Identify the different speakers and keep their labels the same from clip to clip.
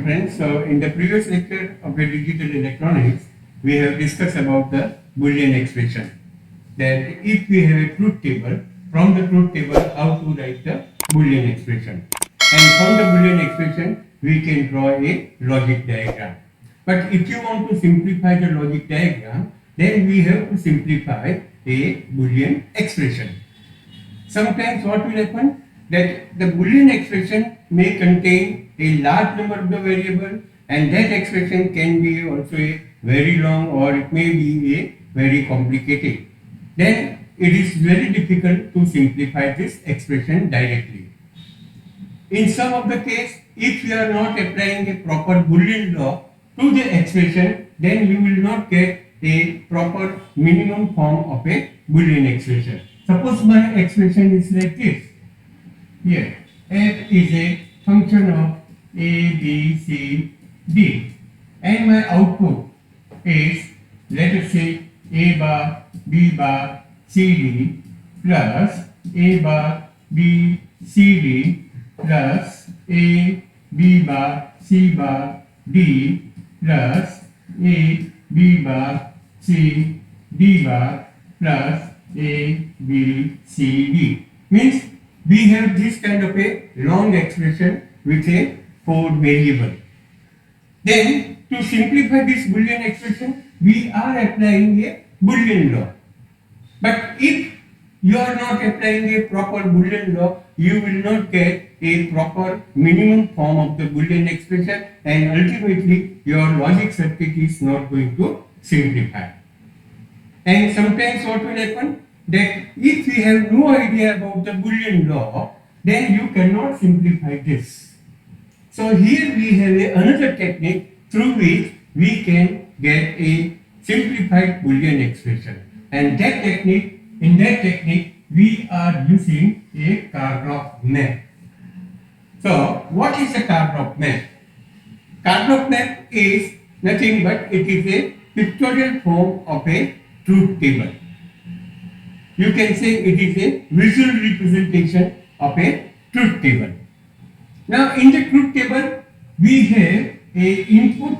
Speaker 1: dear friends. So in the previous lecture of the digital electronics, we have discussed about the Boolean expression. That if we have a truth table, from the truth table how to write the Boolean expression. And from the Boolean expression, we can draw a logic diagram. But if you want to simplify the logic diagram, then we have to simplify a Boolean expression. Sometimes what will happen? That the Boolean expression may contain a large number of the variables, and that expression can be also a very long or it may be a very complicated. Then it is very difficult to simplify this expression directly. In some of the case, if you are not applying a proper Boolean law to the expression, then you will not get a proper minimum form of a Boolean expression. Suppose my expression is like this. Here, f is a function of a, b, c, d, and my output is, let us say, a bar, b bar, c, d plus a bar, b, c, d plus a, b bar, c bar, d plus a, b bar, c, d bar plus a, b, c, d. Means we have this kind of a long expression with a 4 variable. Then to simplify this Boolean expression, we are applying a Boolean law. But if you are not applying a proper Boolean law, you will not get a proper minimum form of the Boolean expression, and ultimately your logic circuit is not going to simplify. And sometimes what will happen? That if we have no idea about the Boolean law, then you cannot simplify this. So here we have another technique through which we can get a simplified Boolean expression. And that technique, in that technique, we are using a Karnaugh map. So what is a Karnaugh map? Karnaugh map is nothing but it is a pictorial form of a truth table. You can say it is a visual representation of a truth table. Now in the truth table, we have a input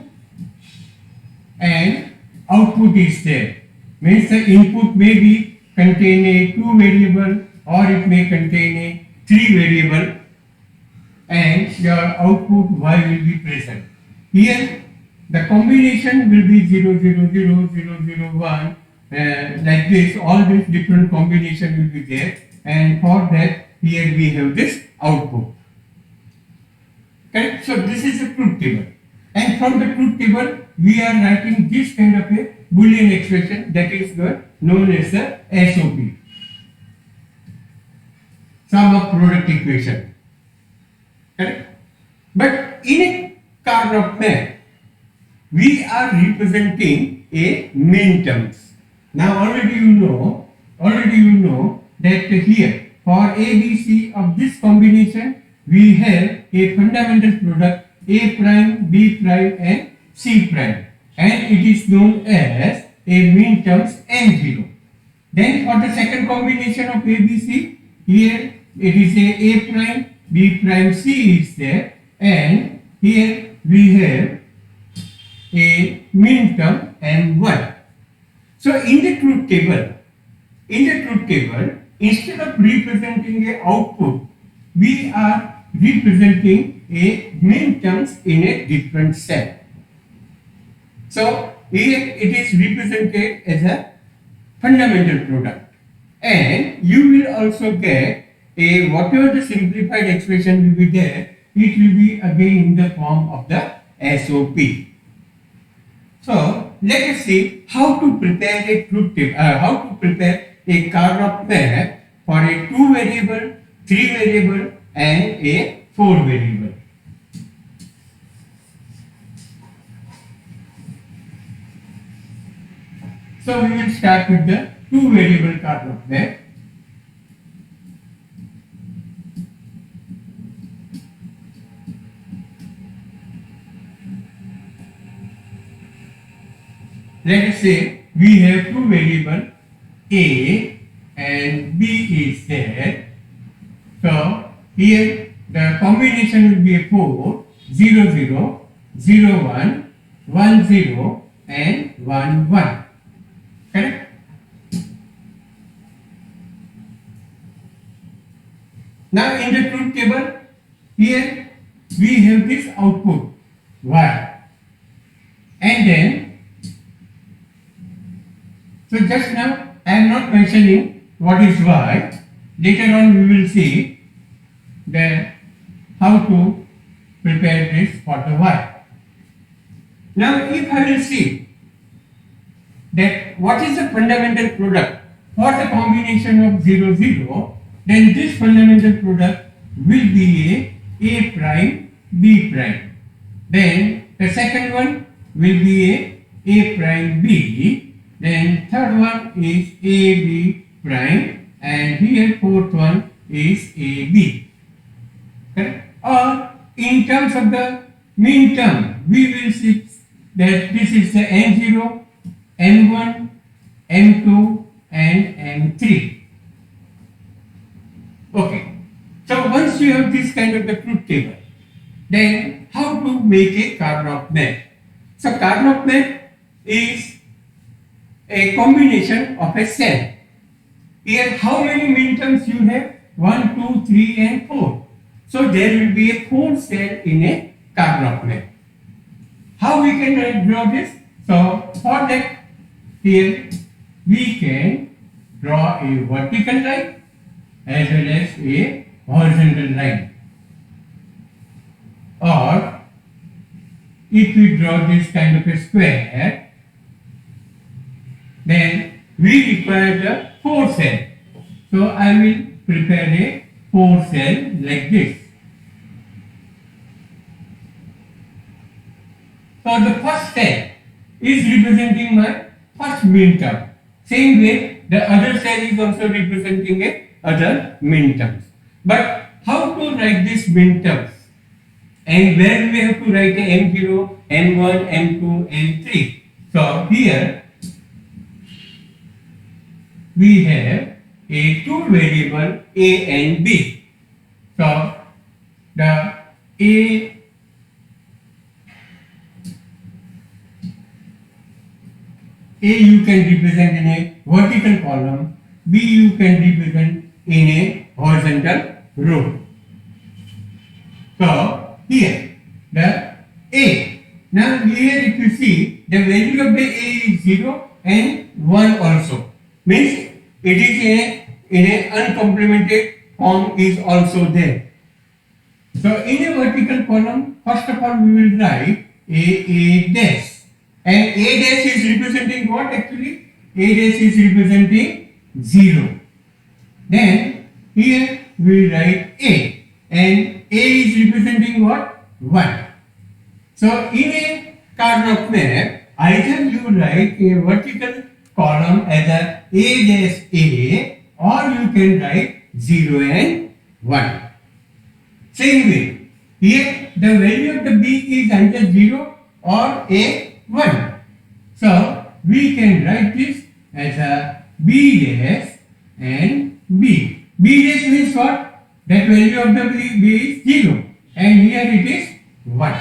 Speaker 1: and output is there. Means the input may be contain a 2 variable or it may contain a 3 variable, and your output y will be present. Here the combination will be 0, 0, 0, 0, 0, 1. Like this, all these different combination will be there, and for that here we have this output. Correct? So this is a truth table, and from the truth table we are writing this kind of a Boolean expression that is known as the SOP, sum of product equation. Correct? But in a Karnaugh map, we are representing a min terms. Now already you know that here for ABC of this combination we have a fundamental product A prime, B prime and C prime, and it is known as a min terms N0. Then for the second combination of ABC, here it is a prime, B prime, C is there, and here we have a min term M1. So in the truth table, instead of representing a output, we are representing a min terms in a different set. So here it is represented as a fundamental product, and you will also get a whatever the simplified expression will be there, it will be again in the form of the SOP. So let us see how to prepare a truth table, how to prepare a Karnaugh map for a 2 variable, 3 variable and a 4 variable. So we will start with the 2 variable Karnaugh map. Let us say we have 2 variables A and B is there. So here the combination will be a 4, 0, 0 0 1, 1 0 and 1 1. Correct? Now in the truth table, here we have this output y, and then, so just now I am not mentioning what is y. Later on we will see that how to prepare this for the y. Now if I will see that what is the fundamental product for the combination of 0 0, then this fundamental product will be a prime b prime. Then the second one will be a prime b. Then third one is a b prime, and here fourth one is a b. Correct? Or in terms of the mean term, we will see that this is the m0, m1, m2 and m3. Okay, so once you have this kind of the truth table, then how to make a Karnaugh map? So Karnaugh map is a combination of a cell. Here how many minterms you have? 1, 2, 3 and 4. So there will be a 4 cell in a Karnaugh map. How we can draw this? So for that, here we can draw a vertical line as well as a horizontal line. Or if we draw this kind of a square, then we require the 4 cell. So I will prepare a 4 cell like this. So the first cell is representing my first min term. Same way the other cell is also representing a other min terms. But how to write these min terms? And where we have to write a m0, m1, m2, m3. So here we have a 2 variable a and b. So the a you can represent in a vertical column, B you can represent in a horizontal row. So here the A. Now here if you see, the value of the A is 0 and 1 also. Means it is in a uncomplemented form is also there. So in a vertical column, first of all we will write A dash. And A dash is representing what actually? A dash is representing 0. Then here we write A, and A is representing what? 1. So in a Karnaugh map, either you write a vertical column as a dash A, or you can write 0 and 1. Same way, here the value of the B is either 0 or a 1. So we can write this as a B dash and B. B dash means what? That value of the B is 0, and here it is 1.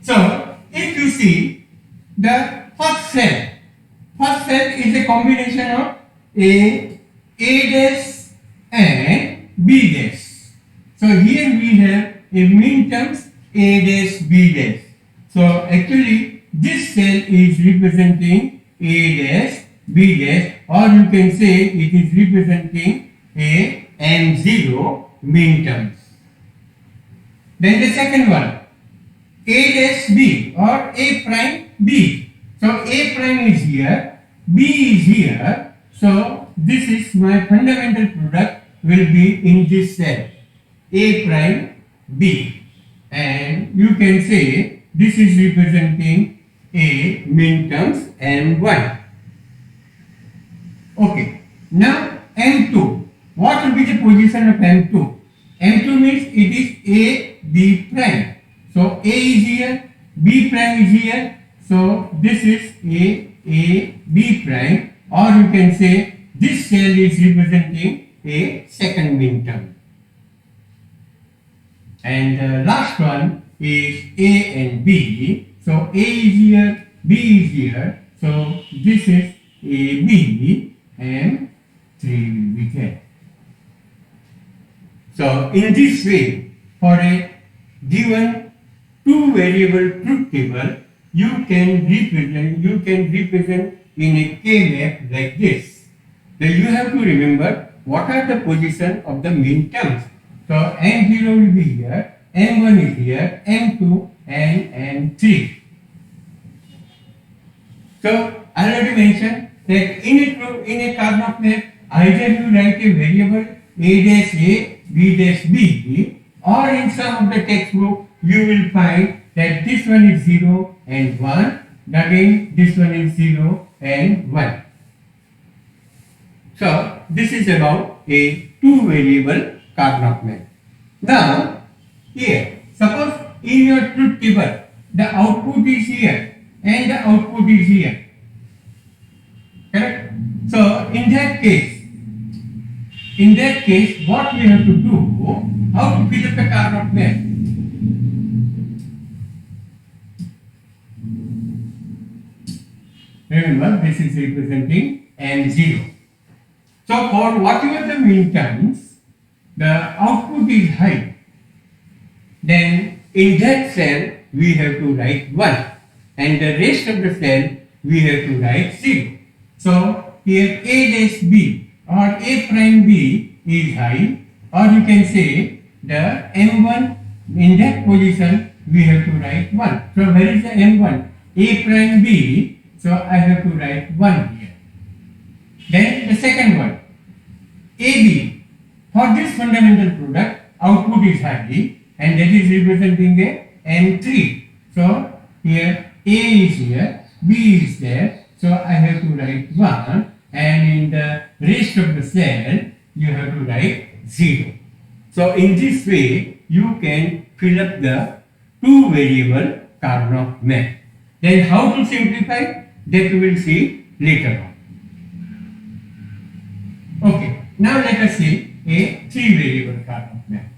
Speaker 1: So if you see the first cell is a combination of A dash and B dash. So here we have a min terms A dash B dash. So actually this cell is representing A dash B dash, or you can say it is representing a M0 min terms. Then the second one, A dash B or A prime B. So A prime is here, B is here. So this is my fundamental product will be in this cell, A prime B. And you can say this is representing a min terms M1. Okay, now M2. What will be the position of M2? M2 means it is A B prime. So A is here, B prime is here. So this is A B prime, or you can say this cell is representing a second min term. And the last one, is A and B. So A is here, B is here. So this is A, B and 3 will be there. So in this way, for a given two variable truth table, you can represent in a K-map like this. Then you have to remember what are the position of the main terms. So M0 will be here, M1 is here, M2 and M3. So I already mentioned that in a Karnaugh map, either you write a variable A dash A, B dash B, or in some of the textbook you will find that this one is 0 and 1, again this one is 0 and 1. So this is about a two variable Karnaugh map. Now here, suppose in your truth table the output is here and the output is here. Correct? So in that case, what we have to do, how to fill up the Karnaugh map? Remember, this is representing M0. So for whatever the mean terms, the output is high. Then in that cell, we have to write 1. And the rest of the cell, we have to write 0. So here A dash B or A prime B is high, or you can say the M1 in that position we have to write 1. So where is the M1? A prime B, so I have to write 1 here. Then the second one, AB, for this fundamental product output is high and that is representing a M3. So here A is here, B is there, so I have to write 1, and in the rest of the cell you have to write 0. So in this way you can fill up the two variable Karnaugh map. Then how to simplify, that we will see later on. Okay, now let us see a three variable Karnaugh map.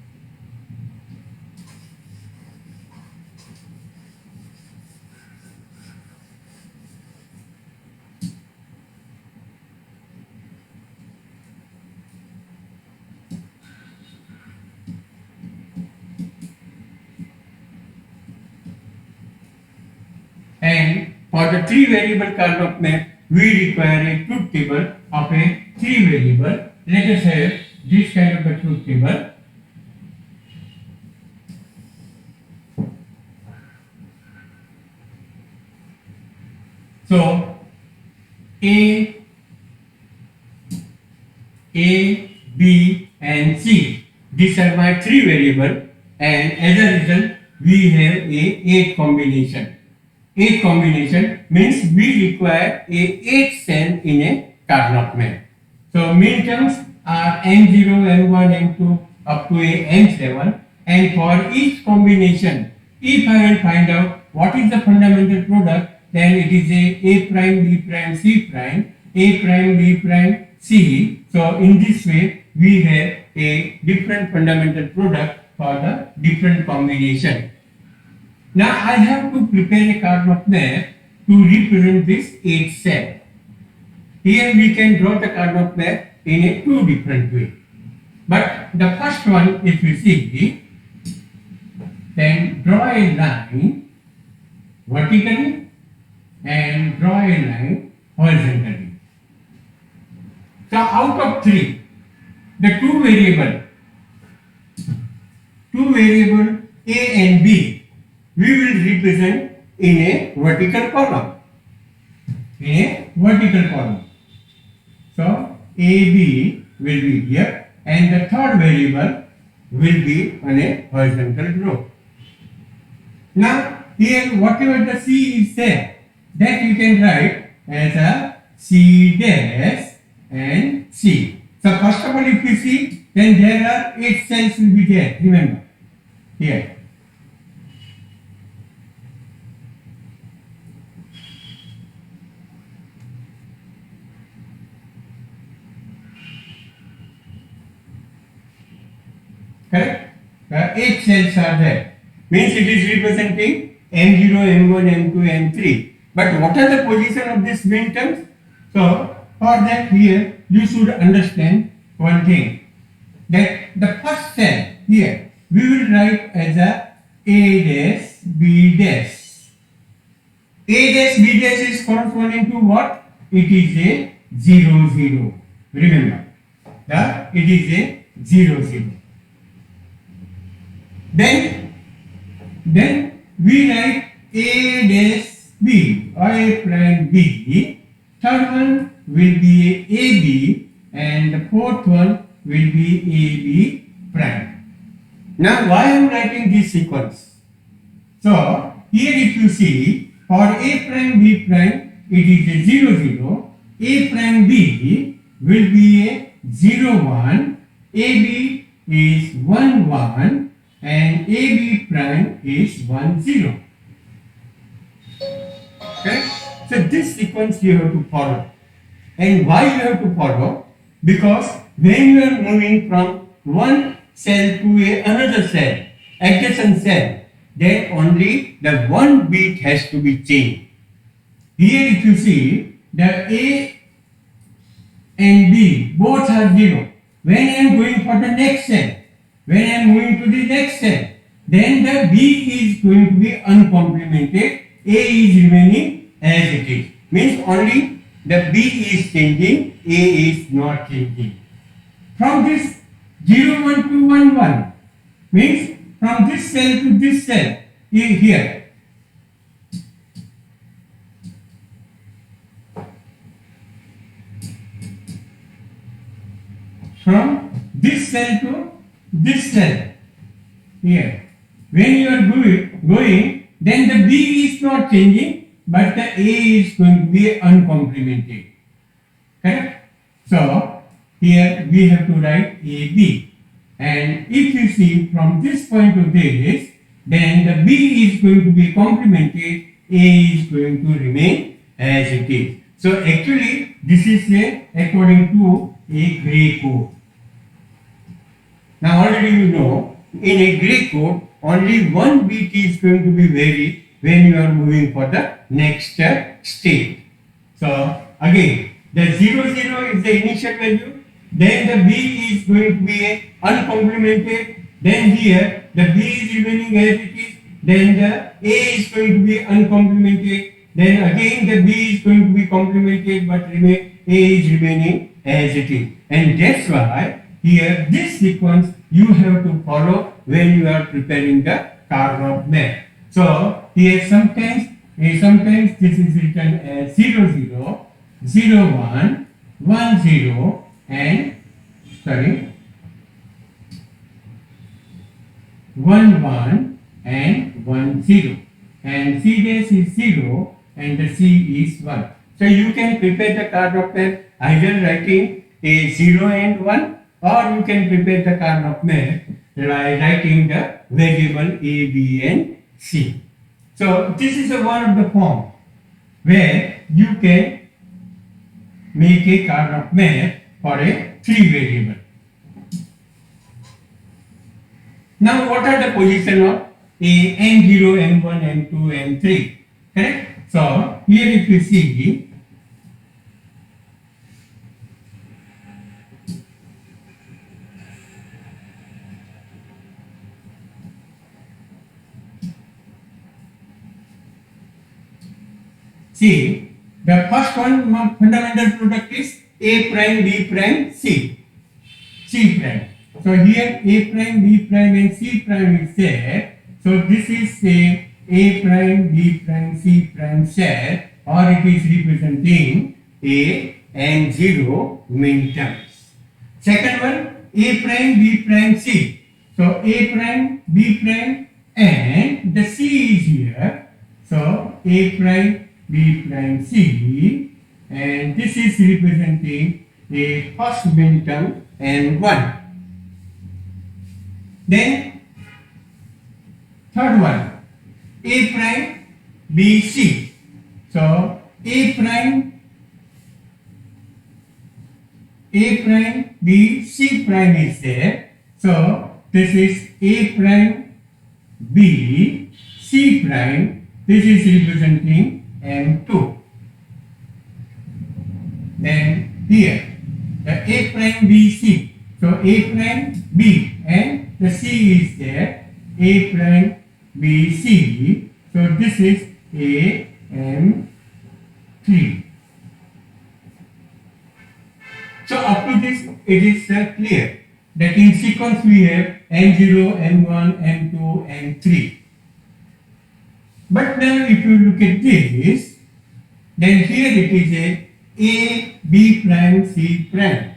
Speaker 1: And for the three variable Karnaugh map, we require a truth table of a three variable. Let us have this kind of a truth table. So A, B and C, these are my three variable, and as a result we have a 8 combination. 8 combination means we require a 8 cell in a Karnaugh map. So mean terms are M0, M1, M2 up to a M7, and for each combination, if I will find out what is the fundamental product, then it is A prime, B prime, C prime, A prime, B prime, C. So in this way we have a different fundamental product for the different combination. Now I have to prepare a Karnaugh map to represent this 8 cell. Here we can draw the Karnaugh map in a two different way. But the first one, if you see, then draw a line vertically and draw a line horizontally. So out of 3, the two variable A and B, we will represent in a vertical column. So AB will be here and the third variable will be on a horizontal row. Now here whatever the C is there, that you can write as a C dash and C. So first of all if you see, then there are 8 cells will be there, remember, here. Correct? 8 cells are there. means it is representing M0, M1, M2, M3. But what are the position of these minterms? So for that here you should understand one thing, that the first cell here we will write as A dash B dash. A dash B dash is corresponding to what? It is a 0 0. Remember that it is a 0 0. Then we write A dash B, A prime B. Third one will be AB, and the fourth one will be AB prime. Now why I am writing this sequence? So here if you see, for A prime B prime it is a 0 0, A prime B will be a 0 1, AB is 1 1, and AB prime is 1 0. Okay? So this sequence you have to follow. And why you have to follow? Because when you are moving from one cell to another cell, adjacent cell, then only the one bit has to be changed. Here if you see, the A and B both are 0. When I am going for the next cell, when I am moving to the next cell, then the B is going to be uncomplemented, A is remaining as it is. Means only the B is changing, A is not changing. From this 0 1 to 1 1 means from this cell to this cell here. From this cell to this cell here. When you are going, then the B is not changing, but the A is going to be uncomplemented. Correct? So here we have to write AB. And if you see from this point to this, then the B is going to be complemented, A is going to remain as it is. So actually this is according to a Gray code. Now already you know, in a Gray code, only one bit is going to be varied when you are moving for the next state. So again, the 0 0 is the initial value, then the B is going to be uncomplemented, then here the B is remaining as it is, then the A is going to be uncomplemented, then again the B is going to be complemented, but A is remaining as it is. And that's why here this sequence you have to follow when you are preparing the Karnaugh map. So here sometimes this is written as 0 0, 0 1, 1 0, and 1 1 and 1 0, and C dash is 0 and the C is 1. So you can prepare the Karnaugh map either writing a 0 and 1, or you can prepare the Karnaugh map by writing the variable A, B and C. So this is one of the form where you can make a Karnaugh map for a 3 variable. Now what are the position of A, M0, M1, M2, M3? Correct? So here if you see, the first one fundamental product is A prime, B prime, C prime. So here A prime, B prime and C prime is there. So this is A prime, B prime, C prime set, or it is representing A and 0 minterms. Second one, A prime, B prime, C. So A prime, B prime and the C is here. So A prime, B prime, C, and this is representing a first minterm N1. Then third one, A prime, B, C. So A prime, B, C prime is there. So this is A prime, B, C prime, this is representing M2. Then here, the A prime B C. So A prime B and the C is there. A prime B C. So this is A M3. So up to this it is clear that in sequence we have M0, M1, M2, M3. But now if you look at this, then here it is A, B prime, C prime.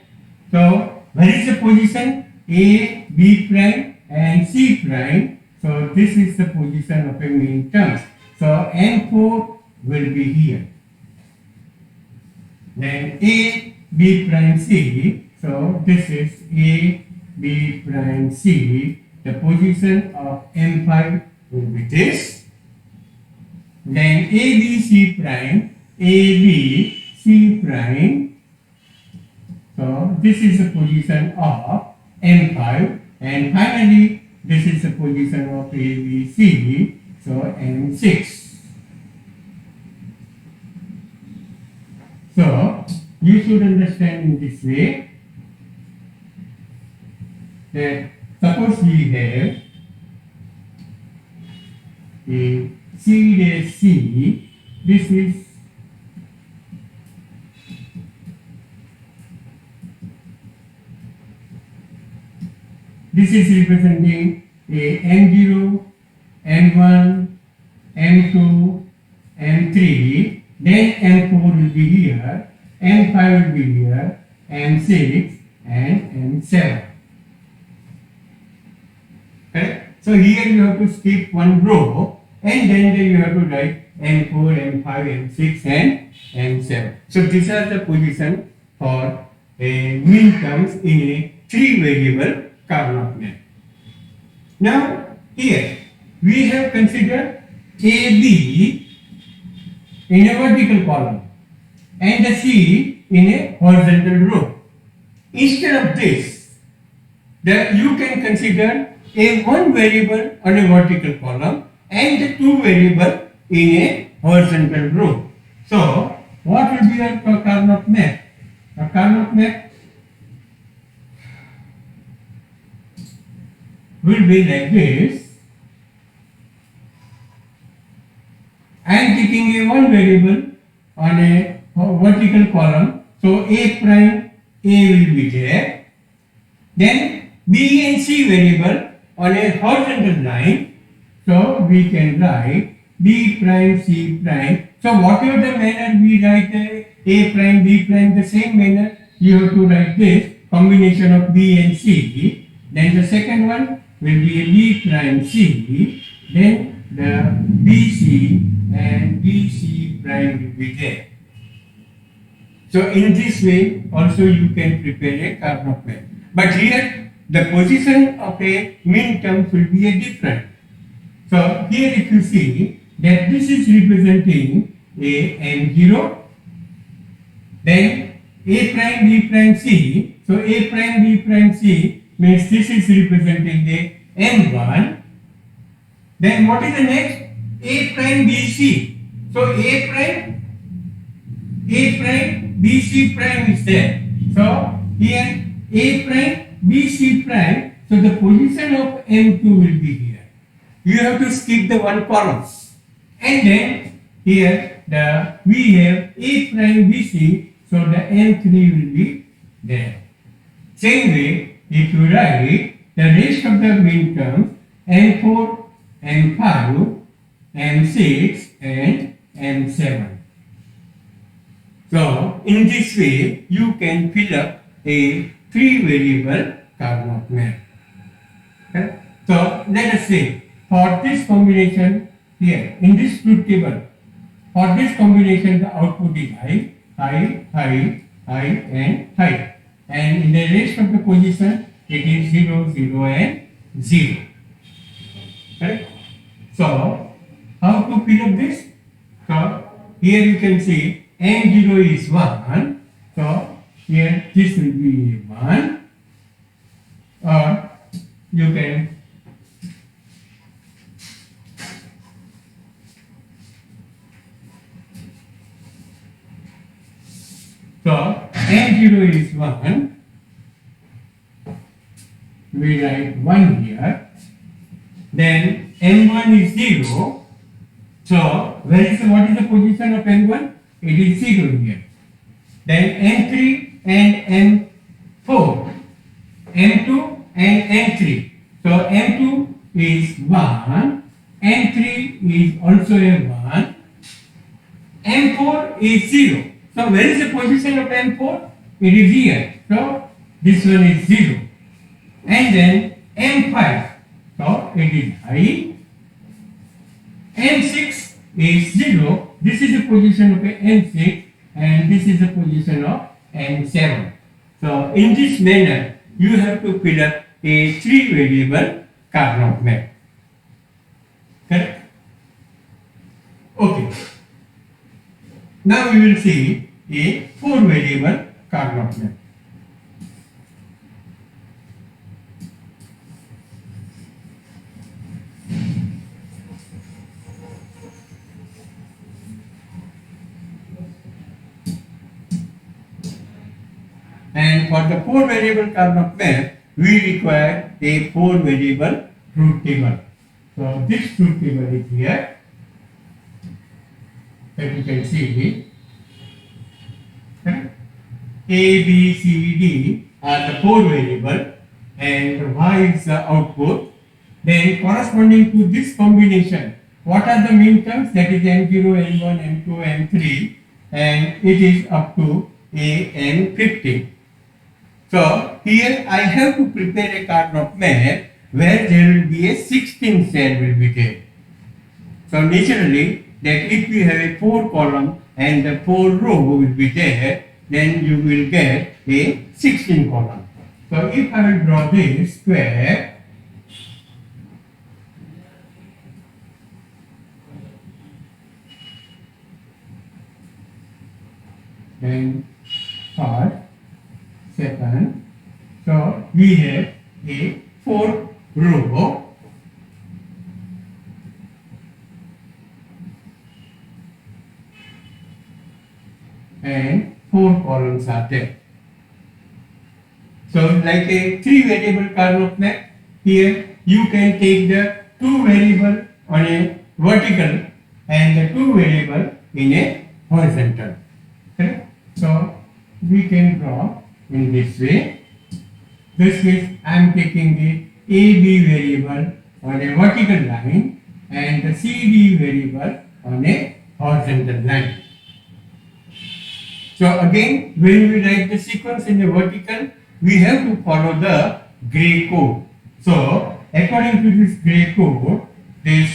Speaker 1: So where is the position? A, B prime and C prime. So this is the position of a mean term. So M4 will be here. Then A, B prime, C. So this is A, B prime, C. The position of M5 will be this. Then A, B, C prime, A, B, C prime. So this is the position of M5. And finally, this is the position of A, B, C. So M6. So you should understand in this way that suppose we have a C dash C, this is representing a M0, M1, M2, M3, then M4 will be here, M5 will be here, M6 and M7. Correct? So here you have to skip one row and then you have to write M4, M5, M6 and M7. So these are the position for a mean terms in a 3 variable Karnaugh map. Now here we have considered AB in a vertical column and the C in a horizontal row. Instead of this, you can consider a 1 variable on a vertical column and the 2 variable in a horizontal row. So what will be our Karnaugh map? A Karnaugh map will be like this. I am taking a 1 variable on a vertical column. So A prime A will be there. Then B and C variable on a horizontal line. So we can write B prime C prime. So whatever the manner we write A prime B prime, the same manner you have to write this combination of B and C. Then the second one will be a B prime C. Then the BC and BC prime will be there. So in this way also you can prepare a Karnaugh map. But here the position of a mean term will be a different. So here if you see that this is representing a M0, then A prime B prime C. So A prime B prime C means this is representing the M1. Then what is the next? A prime BC. So A prime BC prime is there. So here A prime BC prime. So the position of M2 will be here. You have to skip the 1 column. And then here we have A prime BC. So the M3 will be there. Same way, if you write the rest of the mean terms M4, M5, M6 and M7. So in this way you can fill up a 3 variable Karnaugh map. Okay? So let us say for this combination here in this truth table, for this combination the output is high, high, high, high and high. And in the rest of the position it is 0, 0 and 0. Correct? So how to fill up this? So here you can see M0 is 1. So here this will be 1. Or you can So M0 is 1. We write 1 here. Then M1 is 0. So what is the position of M1? It is 0 here. Then M3 and M4. M2 and M3. So M2 is 1. M3 is also a 1. M4 is 0. So where is the position of M4? It is here. So this one is 0. And then M5. So it is high. M6 is 0. This is the position of M6 and this is the position of M7. So in this manner, you have to fill up a 3-variable Karnaugh map. Correct? Okay. Now we will see a 4-variable Karnaugh map. And for the 4-variable Karnaugh map, we require a 4-variable truth table. So this truth table is here. That you can see. A, B, C, D are the 4 variables and Y is the output. Then corresponding to this combination, what are the mean terms? That is M0, M1, M2, M3 and it is up to N50. So here I have to prepare a Karnaugh map where there will be a 16 cell will be there. So naturally that if we have a 4 column and the 4 row will be there, then you will get a 16 column. So if I will draw this square, then first, second, so we have a 4 row and 4 columns are there. So like a 3-variable Karnaugh map, here you can take the 2 variable on a vertical and the 2 variable in a horizontal. Okay? So we can draw in this way. This is I am taking the AB variable on a vertical line and the CD variable on a horizontal line. So again, when we write the sequence in the vertical, we have to follow the gray code. So according to this gray code, this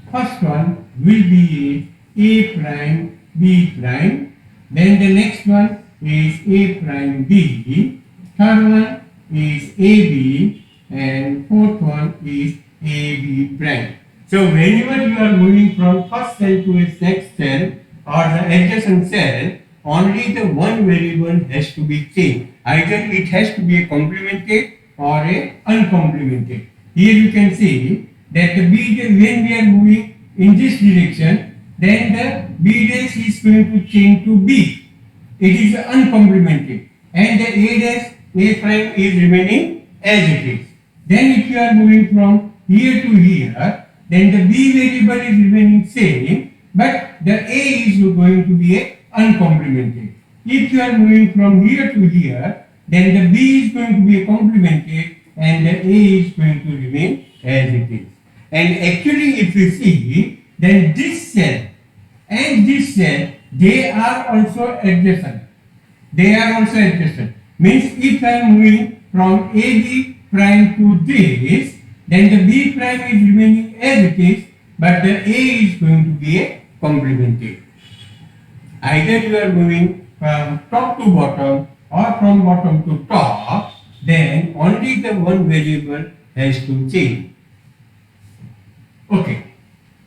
Speaker 1: first one will be A prime B prime, then the next one is A prime B, third one is AB and fourth one is AB prime. So whenever you are moving from first cell to a next cell or the adjacent cell, only the one variable has to be changed. Either it has to be a complemented or a uncomplemented. Here you can see that the B when we are moving in this direction, then the B dash is going to change to B. It is uncomplemented, and the A dash A prime is remaining as it is. Then if you are moving from here to here, then the B variable is remaining same, but the A is going to be a uncomplemented. If you are moving from here to here, then the B is going to be a complemented and the A is going to remain as it is. And actually if you see, then this cell and this cell, they are also adjacent. They are also adjacent. Means if I am moving from AB prime to this, then the B prime is remaining as it is, but the A is going to be a complemented. Either you are moving from top to bottom or from bottom to top, then only the one variable has to change. Okay.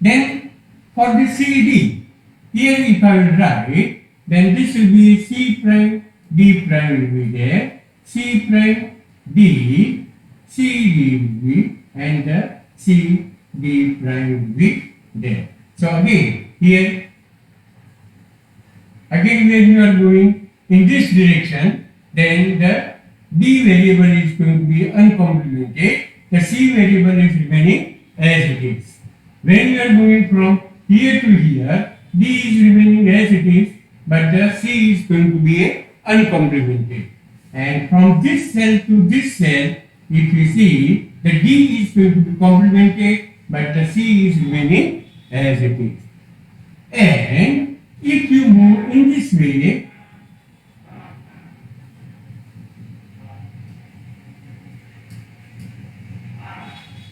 Speaker 1: Then for the CD, here if I will write, then this will be C prime, D prime will be there, C prime, D, C D will be, and the C D prime will be there. So again, here, again when you are going in this direction, then the D variable is going to be uncomplemented, the C variable is remaining as it is. When we are moving from here to here, D is remaining as it is, but the C is going to be uncomplemented. And from this cell to this cell, if you see, the D is going to be complemented, but the C is remaining as it is. And if you move in this way,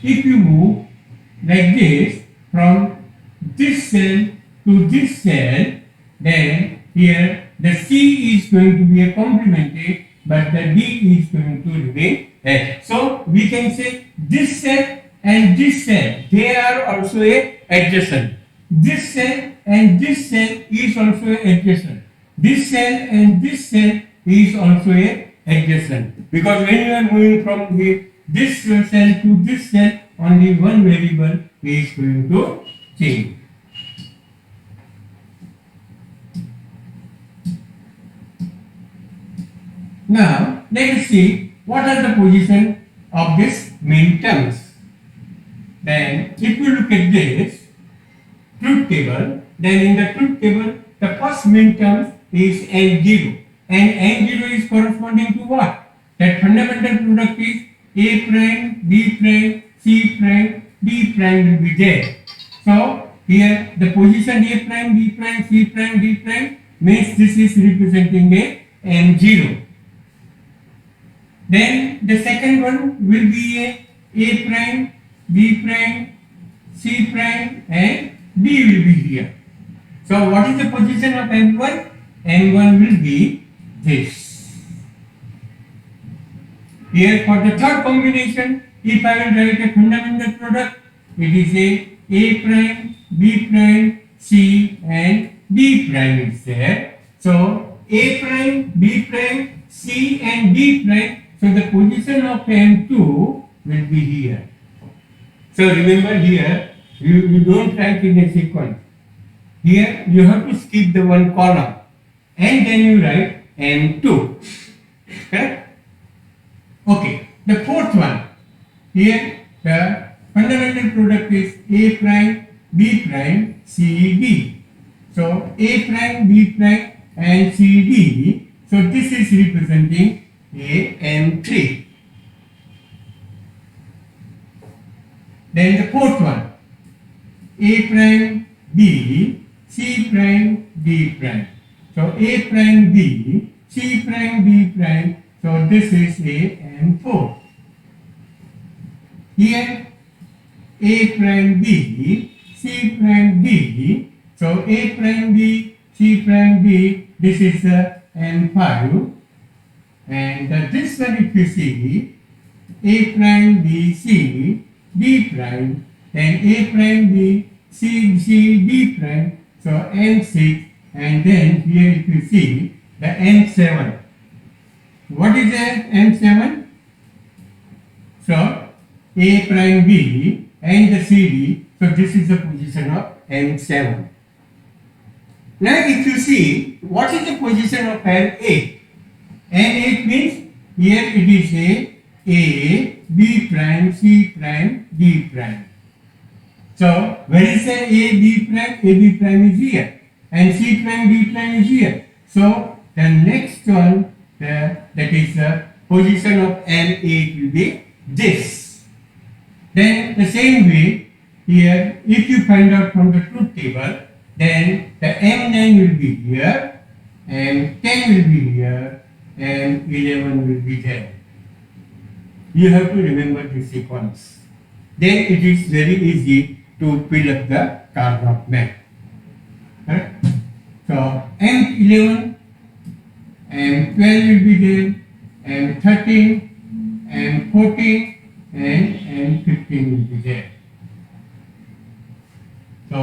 Speaker 1: if you move like this from this cell to this cell, then here the C is going to be complemented, but the D is going to remain as. So we can say this cell and this cell, they are also adjacent. This cell and this cell is also adjacent. This cell and this cell is also adjacent. Because when you are moving from this cell to this cell, only one variable is going to change. Now, let us see what are the position of this main terms. Then, if you look at this truth table, then in the truth table, the first main term is N0. And N0 is corresponding to what? That fundamental product is A prime, B prime, C prime, D prime will be there. So, here the position A prime, B prime, C prime, D prime means this is representing a N0. Then the second one will be A prime, B prime, C prime and D will be here. So what is the position of N1? N1 will be this. Here for the third combination, if I will write a fundamental product, it is A prime, B prime, C and D prime is there. So A prime, B prime, C and D prime. So the position of N2 will be here. So remember here, you don't write in a sequence. Here you have to skip the one column and then you write N2. Correct? Okay. The fourth one. Here the fundamental product is A prime, B prime, C, D. So A prime, B prime and C, D. So this is representing A N3. Then the fourth one, A prime, B, C prime, D prime. So A prime, B, C prime, D prime. So this is A N4. Here A prime, B, C prime, D. So A prime, B, C prime, D. This is N5. And this one if you see, A prime, B, C, D prime, then A prime, B, C, D prime, so N6, and then here if you see, the N7. What is the N7? So, A prime, B, and the CD, so this is the position of N7. Now if you see, what is the position of N8? N8 means here it is A, B prime, C prime, D prime. So where is the A, B prime? A, B prime is here and C prime, D prime is here. So the next one, that is the position of N8 will be this. Then the same way here, if you find out from the truth table, then the M9 will be here, M10 will be here, and 11 will be there. You have to remember this sequence. Then it is very easy to fill up the Karnaugh map. Right? So M11, M12 will be there, M13, M14 and M15 will be there. So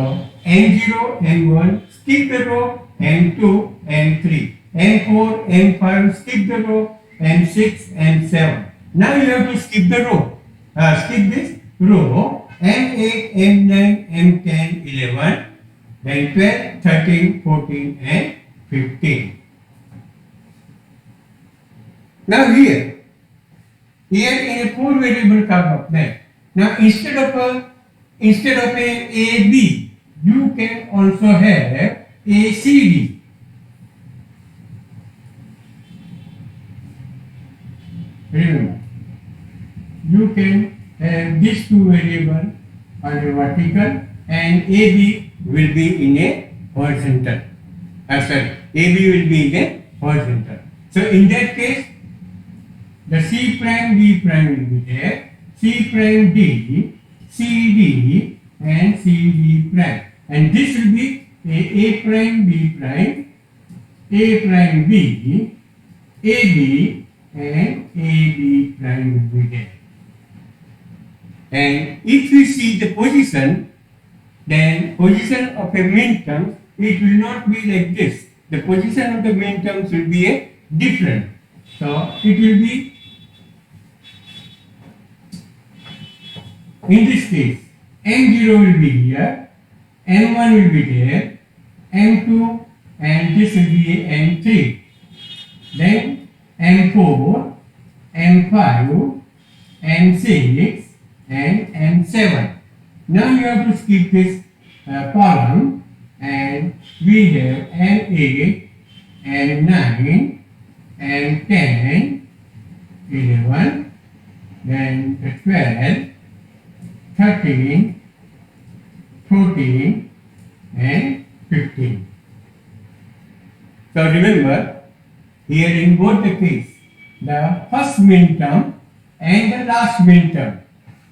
Speaker 1: N0, N1, skip the row, N2, N3, N4, N5, skip the row, N6, N7. Now you have to skip the row. Skip this row, N8, N9, N10, 11, then 12, 13, 14 and 15. Now here in a 4 variable Karnaugh map, now instead of a AB, you can also have a CD. Remember, you can have these two variables on a vertical and AB will be in a horizontal. AB will be in a horizontal. So in that case, the C prime D prime will be there, C prime D, CD and CD prime. And this will be A prime B prime, A prime B, AB and AB prime will be there. And if we see the position, then position of a min term, it will not be like this. The position of the min terms will be a different. So it will be, in this case, M0 will be here, M1 will be there, M2 and this will be M3. Then M4, M5, M6 and M7. Now you have to skip this column and we have M8, M9, M10, 11, then 12, 13, 14 and 15. So remember, here in both the case, the first min term and the last min term,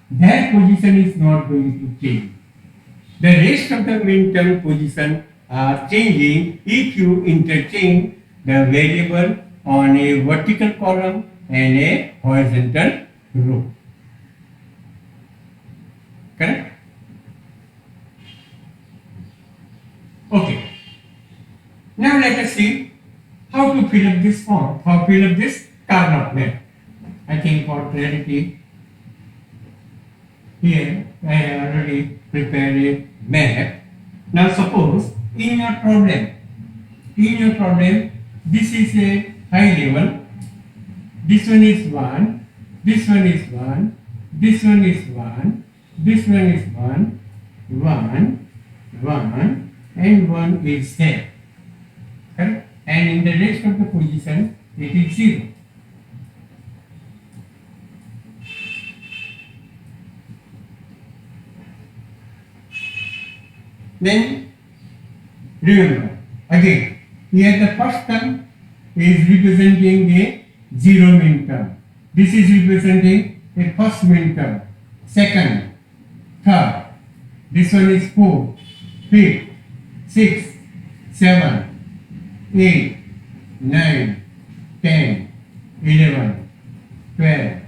Speaker 1: their position is not going to change. The rest of the min term position are changing if you interchange the variable on a vertical column and a horizontal row. Correct? Okay. Now let us see how to fill up this form, how to fill up this Karnaugh map. I think for clarity, here I have already prepared a map. Now suppose in your problem, this is a high level, this one is 1, this one is 1, this one is 1, this one is 1, 1, 1 and 1 is there. Correct? And in the rest of the position, it is 0. Then remember, again, here the first term is representing a 0 min term. This is representing a first min term, second, third. This one is 4, 5, 6, 7, 8, 9, 10, 11, 12,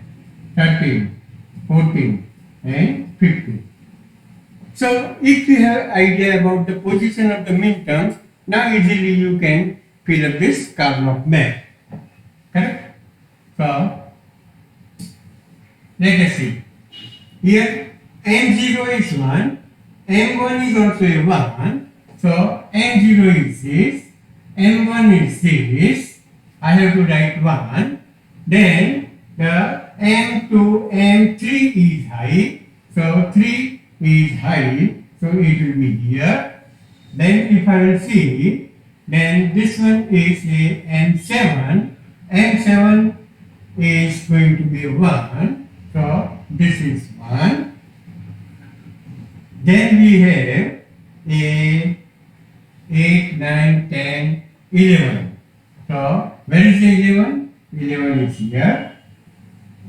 Speaker 1: 13, 14 and 15. So if you have idea about the position of the midterms, now easily you can fill up this Karnaugh map. Correct? So let us see. Here M0 is 1, M1 is also a 1. So M0 is this, M1 is this. I have to write 1. Then the M2, M3 is high. So 3 is high, so it will be here. Then if I will see, then this one is a M7. M7 is going to be 1. So this is 1. Then we have a 8, 9, 10, 11. So where is the 11? 11 is here.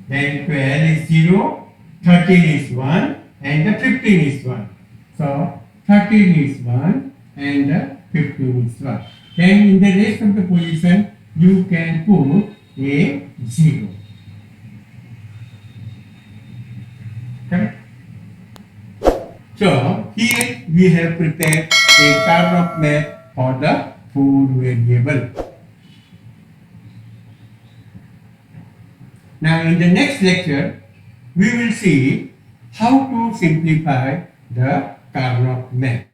Speaker 1: Then 12 is 0, 13 is 1. And the 15 is 1. So 13 is 1 and the 15 is 1. Then in the rest of the position, you can put a 0. Correct? So here we have prepared a Karnaugh map for the 4 variable. Now in the next lecture, we will see how to simplify the Karnaugh map.